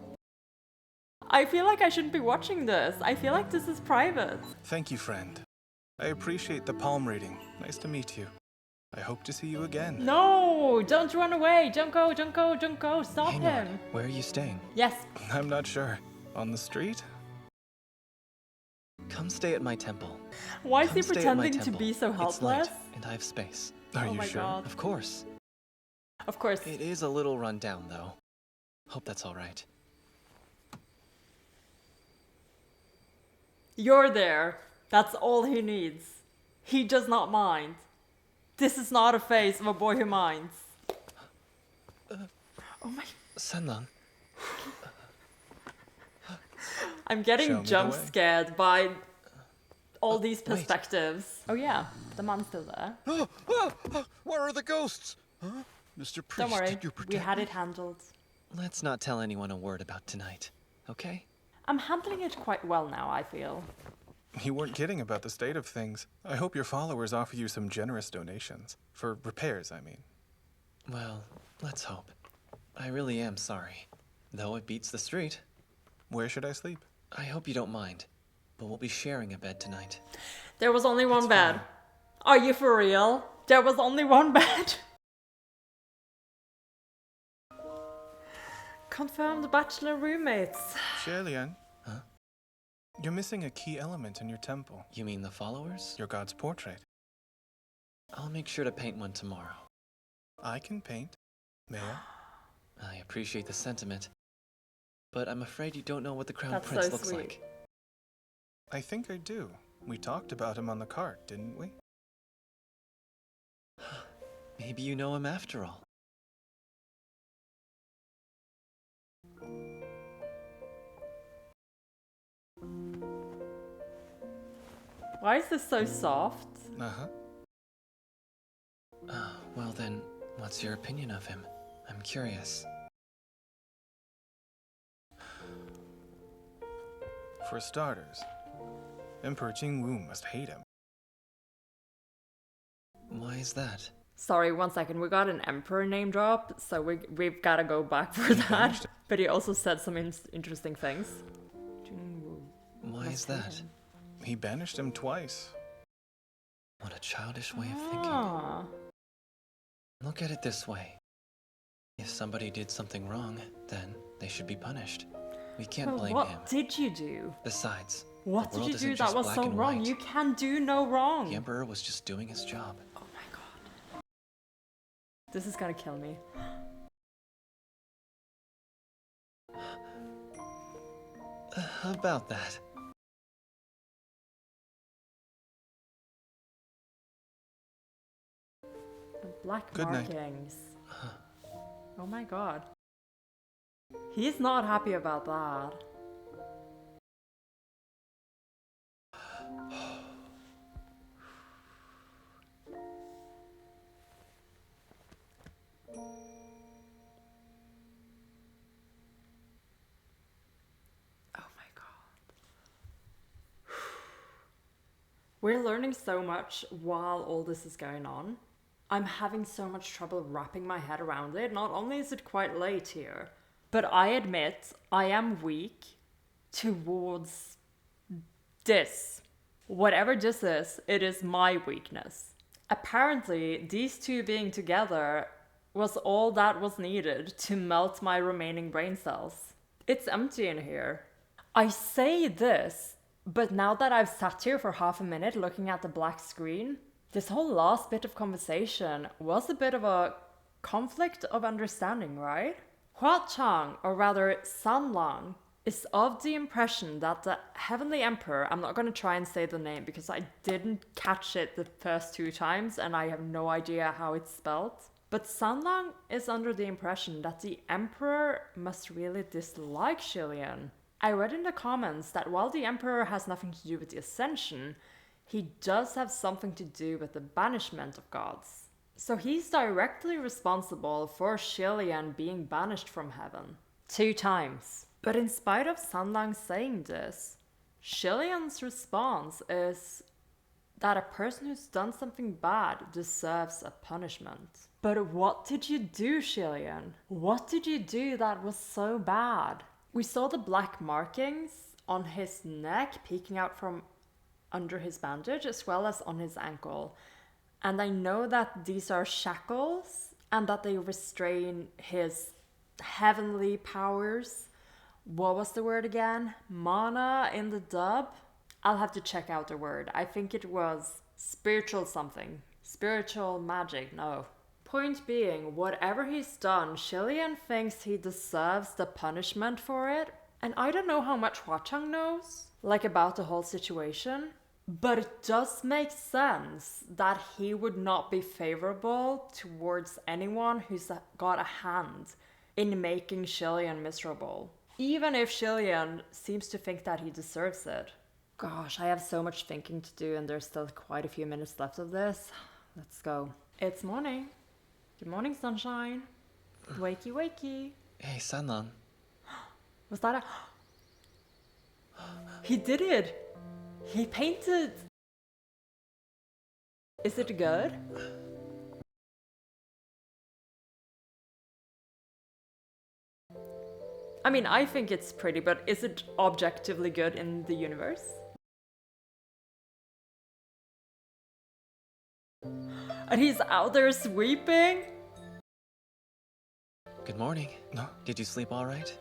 I feel like I shouldn't be watching this. I feel like this is private. Thank you, friend. I appreciate the palm reading. Nice to meet you. I hope to see you again. No! Don't run away! Don't go, don't go, don't go! Stop Hang him! on. Where are you staying? Yes. I'm not sure. On the street? Come stay at my temple. Why is Come he stay at my pretending to temple. be so It's helpless? light, and I have space. Are Oh you my sure? god. Of course. Of course. It is a little run down, though. Hope that's all right. You're there. That's all he needs. He does not mind. This is not a face of a boy who minds. Oh my... Sanlang. I'm Show getting me the jump way. scared by all these wait. perspectives. Oh yeah, the man's still there. Where are the ghosts? Huh? Mr. Priest, Don't worry, did you protect we had me? it handled. Let's not tell anyone a word about tonight, okay? I'm handling it quite well now, I feel. You weren't kidding about the state of things. I hope your followers offer you some generous donations. For repairs, I mean. Well, let's hope. I really am sorry. Though it beats the street. Where should I sleep? I hope you don't mind, but we'll be sharing a bed tonight. There was only one It's bed. fine. Are you for real? There was only one bed. Confirmed bachelor roommates. Hualian, Huh? you're missing a key element in your temple. You mean the followers? Your god's portrait. I'll make sure to paint one tomorrow. I can paint. May I? I appreciate the sentiment, but I'm afraid you don't know what the Crown That's Prince so looks sweet. like. I think I do. We talked about him on the cart, didn't we? Maybe you know him after all. Why is this so soft? Uh-huh. Well then, what's your opinion of him? I'm curious. For starters, Emperor Qing must hate him. Why is that? Sorry, 1 second. We got an emperor name drop, so we've got to go back for that. But he also said some interesting things. Why is that? He banished him twice. What a childish way of thinking. Ah. Look at it this way. If somebody did something wrong, then they should be punished. We can't But blame what him. did you do? Besides, What the did world you isn't do that just was black so and wrong? white. You can do no wrong. The Emperor was just doing his job. Oh my god. This is gonna kill me. How about that? The black Good night. markings. Oh my god. He's not happy about that. Oh my god. We're learning so much while all this is going on. I'm having so much trouble wrapping my head around it. Not only is it quite late here, but I admit I am weak towards this. Whatever this is, it is my weakness. Apparently, these two being together was all that was needed to melt my remaining brain cells. It's empty in here. I say this, but now that I've sat here for half a minute looking at the black screen, this whole last bit of conversation was a bit of a conflict of understanding, right? Hua Cheng, or rather Sanlang, is of the impression that the Heavenly Emperor, I'm not going to try and say the name because I didn't catch it the first 2 times and I have no idea how it's spelled. But Sanlang is under the impression that the Emperor must really dislike Hualian. I read in the comments that while the Emperor has nothing to do with the Ascension, he does have something to do with the banishment of gods. So he's directly responsible for Hualian being banished from heaven 2 times. But in spite of Sanlang saying this, Hualian's response is that a person who's done something bad deserves a punishment. But what did you do, Hualian? What did you do that was so bad? We saw the black markings on his neck peeking out from under his bandage as well as on his ankle. And I know that these are shackles and that they restrain his heavenly powers. What was the word again? Mana in the dub? I'll have to check out the word. I think it was spiritual something. Spiritual magic, no. Point being, whatever he's done, Hualian thinks he deserves the punishment for it, And I don't know how much Hua Cheng knows, like about the whole situation, but it does make sense that he would not be favorable towards anyone who's got a hand in making Hualian miserable. Even if Hualian seems to think that he deserves it. Gosh, I have so much thinking to do and there's still quite a few minutes left of this. Let's go. It's morning. Good morning, sunshine. Wakey, wakey. Hey, Sanlan. Was that a... He did it! He painted! Is it good? I mean, I think it's pretty, but is it objectively good in the universe? And he's out there sweeping? Good morning. No. Did you sleep all right?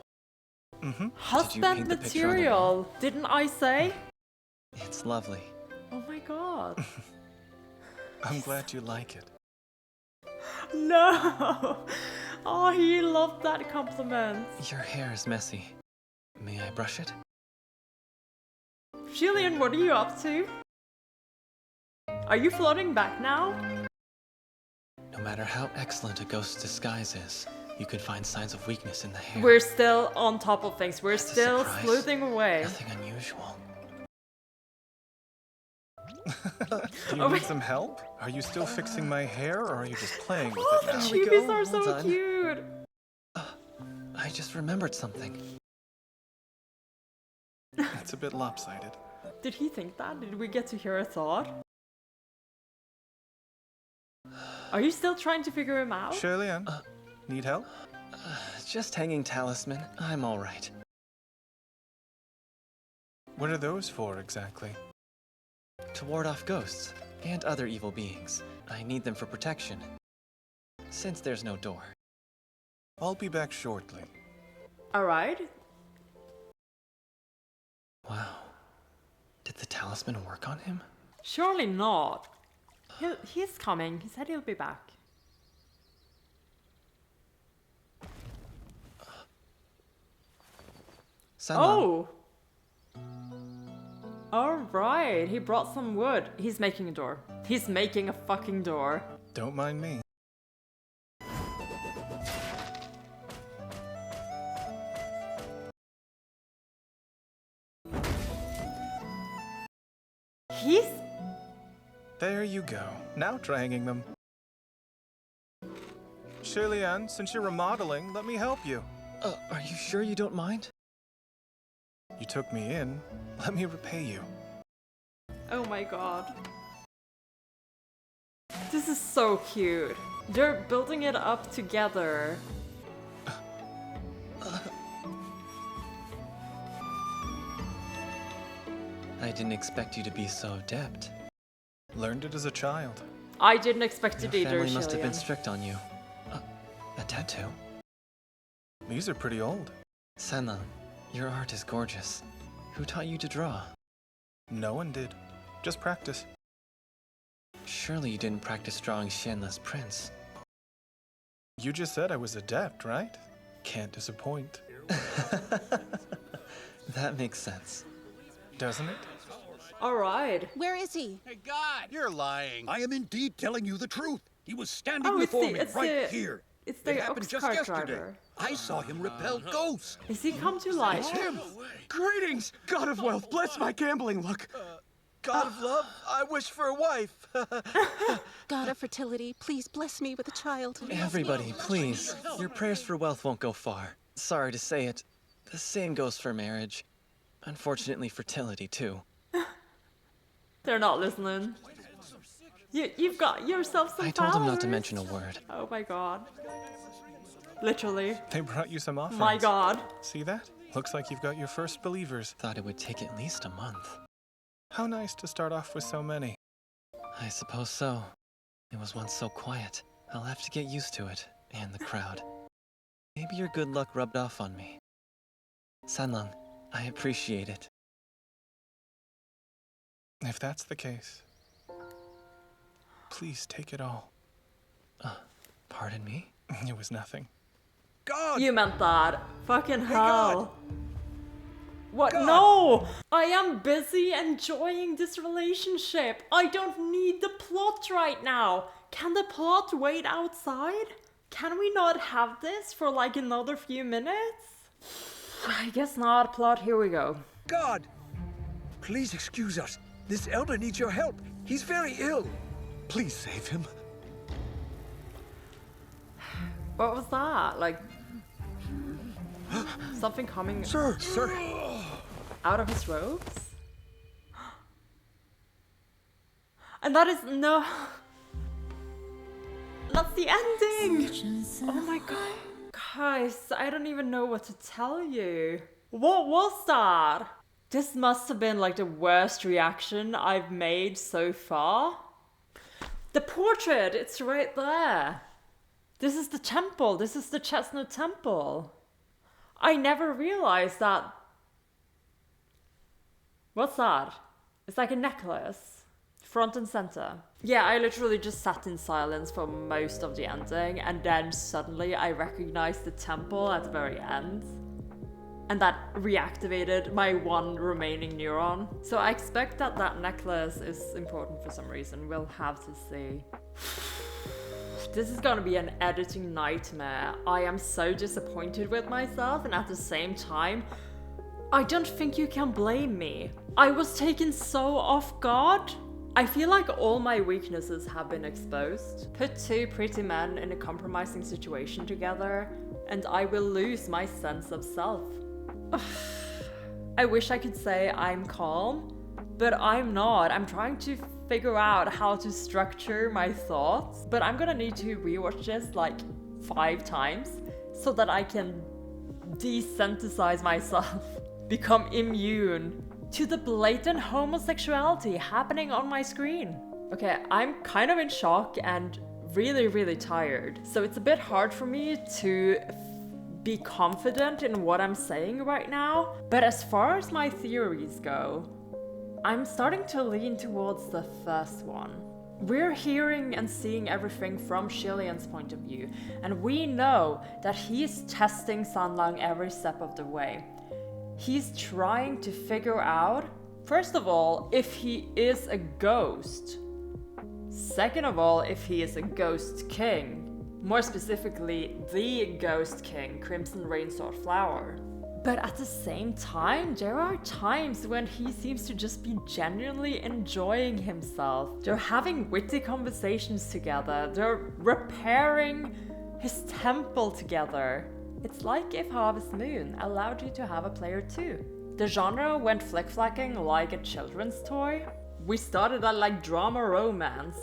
Mm-hmm. Husband paint the picture on the material, didn't I say? It's lovely. Oh my god. I'm glad you like it. No! Oh, he loved that compliment. Your hair is messy. May I brush it? Hualian, what are you up to? Are you floating back now? No matter how excellent a ghost's disguise is, you can find signs of weakness in the hair. We're still on top of things. We're That's a still surprise. sleuthing away. Nothing unusual. Do you Oh, need wait. some help? Are you still fixing my hair, or are you just playing with Oh, it the now? we chibies go. are Hold so on. cute. I just remembered something. It's a bit lopsided. Did he think that? Did we get to hear a thought? Are you still trying to figure him out? Hualian, need help? Just hanging talisman. I'm all right. What are those for exactly? To ward off ghosts and other evil beings. I need them for protection. Since there's no door. I'll be back shortly. Alright. Wow. Did the talisman work on him? Surely not. He's coming. He said he'll be back. Sanlan, Oh! Alright, he brought some wood. He's making a door. He's making a fucking door. Don't mind me. He's... There you go. Now try hanging them. Hualian, since you're remodeling, let me help you. are you sure you don't mind? You took me in. Let me repay you. Oh my god. This is so cute. They're building it up together. I didn't expect you to be so adept. Learned it as a child. I didn't expect Your it either, family must have been Hualian. strict on you. A tattoo? These are pretty old. Sanlan, your art is gorgeous. Who taught you to draw? No one did. Just practice. Surely you didn't practice drawing Xianla's prince. You just said I was adept, right? Can't disappoint. That makes sense. Doesn't it? Alright. Where is he? Hey, God! You're lying. I am indeed telling you the truth. He was standing Oh, it's before the- me it's right the- here. It's It the happened ox just cart yesterday. driver. I saw him repel ghosts. Is he come to life? Him! Greetings, God of Wealth, bless my gambling luck. God of Love, I wish for a wife. God of fertility, please bless me with a child. Everybody, please. Your prayers for wealth won't go far. Sorry to say it. The same goes for marriage. Unfortunately, fertility, too. They're not listening. You've got yourself some I told him not to followers. mention a word. Oh my god. Literally. They brought you some offerings. My god. See that? Looks like you've got your first believers. Thought it would take at least a month. How nice to start off with so many. I suppose so. It was once so quiet. I'll have to get used to it, and the crowd. Maybe your good luck rubbed off on me. Sanlan, I appreciate it. If that's the case, please take it all. Pardon me? It was nothing. God, You meant that. Fucking hell. What? God. No! I am busy enjoying this relationship. I don't need the plot right now. Can the plot wait outside? Can we not have this for like another few minutes? I guess not. Plot, here we go. God! Please excuse us. This elder needs your help. He's very ill. Please save him. What was that? Like... something coming Sir! out of his robes? And that is... no... That's the ending! Oh my god. Guys, I don't even know what to tell you. What was that? This must have been like the worst reaction I've made so far. The portrait, it's right there. This is the temple, this is the Chestnut Temple. I never realized that. What's that? It's like a necklace. Front and center. Yeah, I literally just sat in silence for most of the ending, and then suddenly I recognized the temple at the very end. And that reactivated my one remaining neuron. So I expect that that necklace is important for some reason. We'll have to see. This is gonna be an editing nightmare. I am so disappointed with myself, and at the same time, I don't think you can blame me. I was taken so off guard. I feel like all my weaknesses have been exposed. Put two pretty men in a compromising situation together, and I will lose my sense of self. I wish I could say I'm calm, but I'm not. I'm trying to figure out how to structure my thoughts, but I'm gonna need to rewatch this like 5 times so that I can desensitize myself, become immune to the blatant homosexuality happening on my screen. Okay, I'm kind of in shock and really tired, so it's a bit hard for me to be confident in what I'm saying right now, but as far as my theories go, I'm starting to lean towards the first one. We're hearing and seeing everything from Hualian's point of view, and we know that he's testing Sanlang every step of the way. He's trying to figure out, first of all, if he is a ghost. Second of all, if he is a ghost king. More specifically, the Ghost King, Crimson Rainsword Flower. But at the same time, there are times when he seems to just be genuinely enjoying himself. They're having witty conversations together. They're repairing his temple together. It's like if Harvest Moon allowed you to have a player too. The genre went flick-flacking like a children's toy. We started at like drama romance,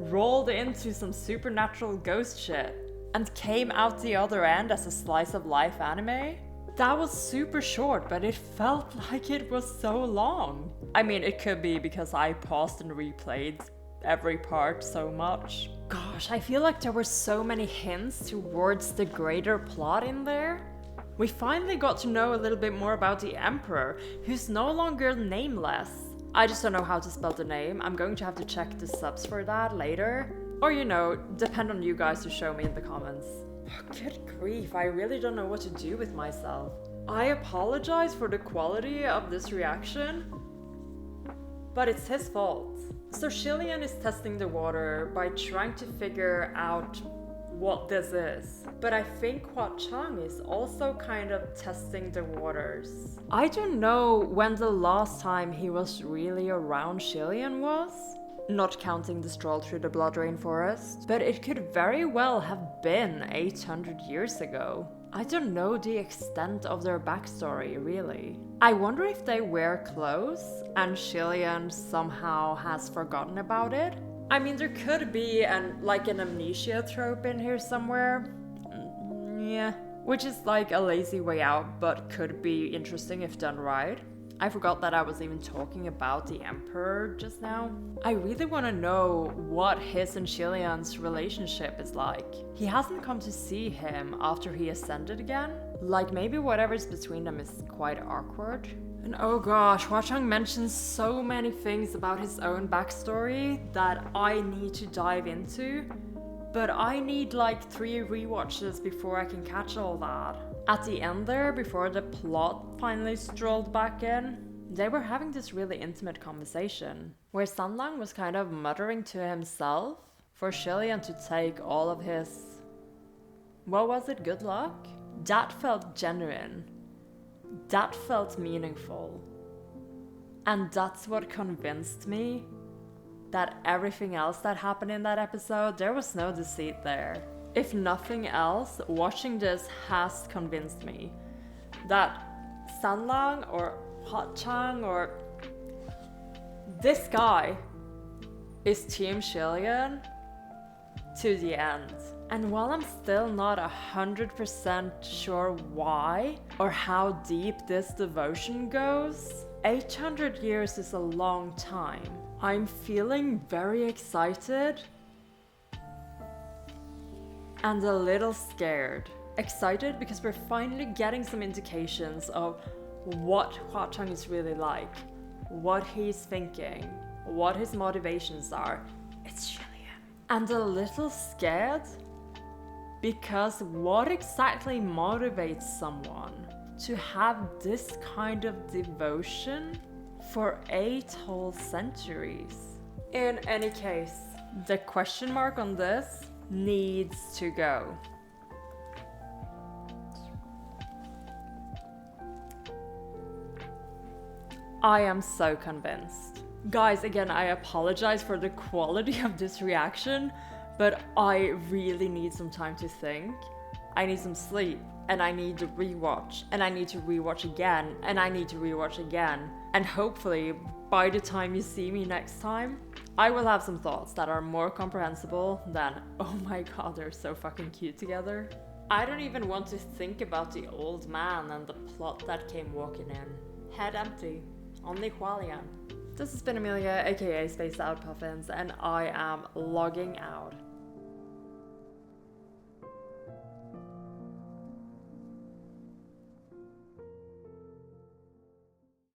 rolled into some supernatural ghost shit, and came out the other end as a slice of life anime. That was super short, but it felt like it was so long. I mean, it could be because I paused and replayed every part so much. Gosh, I feel like there were so many hints towards the greater plot in there. We finally got to know a little bit more about the Emperor, who's no longer nameless. I just don't know how to spell the name. I'm going to have to check the subs for that later. Or, you know, depend on you guys to show me in the comments. Good grief, I really don't know what to do with myself. I apologize for the quality of this reaction, but it's his fault. So Hualian is testing the water by trying to figure out what this is. But I think Hua Cheng is also kind of testing the waters. I don't know when the last time he was really around Hualian was. Not counting the stroll through the Blood Rainforest, but it could very well have been 800 years ago. I don't know the extent of their backstory, really. I wonder if they were close and Hualian somehow has forgotten about it. I mean, there could be an amnesia trope in here somewhere. Yeah, which is like a lazy way out, but could be interesting if done right. I forgot that I was even talking about the Emperor just now. I really want to know what his and Hualian's relationship is like. He hasn't come to see him after he ascended again. Like, maybe whatever's between them is quite awkward. And oh gosh, Hua Cheng mentions so many things about his own backstory that I need to dive into. But I need like 3 rewatches before I can catch all that. At the end there, before the plot finally strolled back in, they were having this really intimate conversation, where Sanlang was kind of muttering to himself for Hualian to take all of his... what was it? Good luck? That felt genuine. That felt meaningful. And that's what convinced me that everything else that happened in that episode, there was no deceit there. If nothing else, watching this has convinced me that Sanlang or Hua Cheng or this guy is Team Hualian to the end. And while I'm still not 100% sure why or how deep this devotion goes, 800 years is a long time. I'm feeling very excited and a little scared. Excited because we're finally getting some indications of what Hua Cheng is really like, what he's thinking, what his motivations are. It's Hualian. And a little scared because what exactly motivates someone to have this kind of devotion for 8 whole centuries? In any case, the question mark on this needs to go. I am so convinced. Guys, again, I apologize for the quality of this reaction, but I really need some time to think. I need some sleep, and I need to rewatch, and I need to rewatch again, and I need to rewatch again. And hopefully, by the time you see me next time, I will have some thoughts that are more comprehensible than, oh my god, they're so fucking cute together. I don't even want to think about the old man and the plot that came walking in. Head empty. Only Hualian. This has been Amelia, aka Spaced Out Puffins, and I am logging out.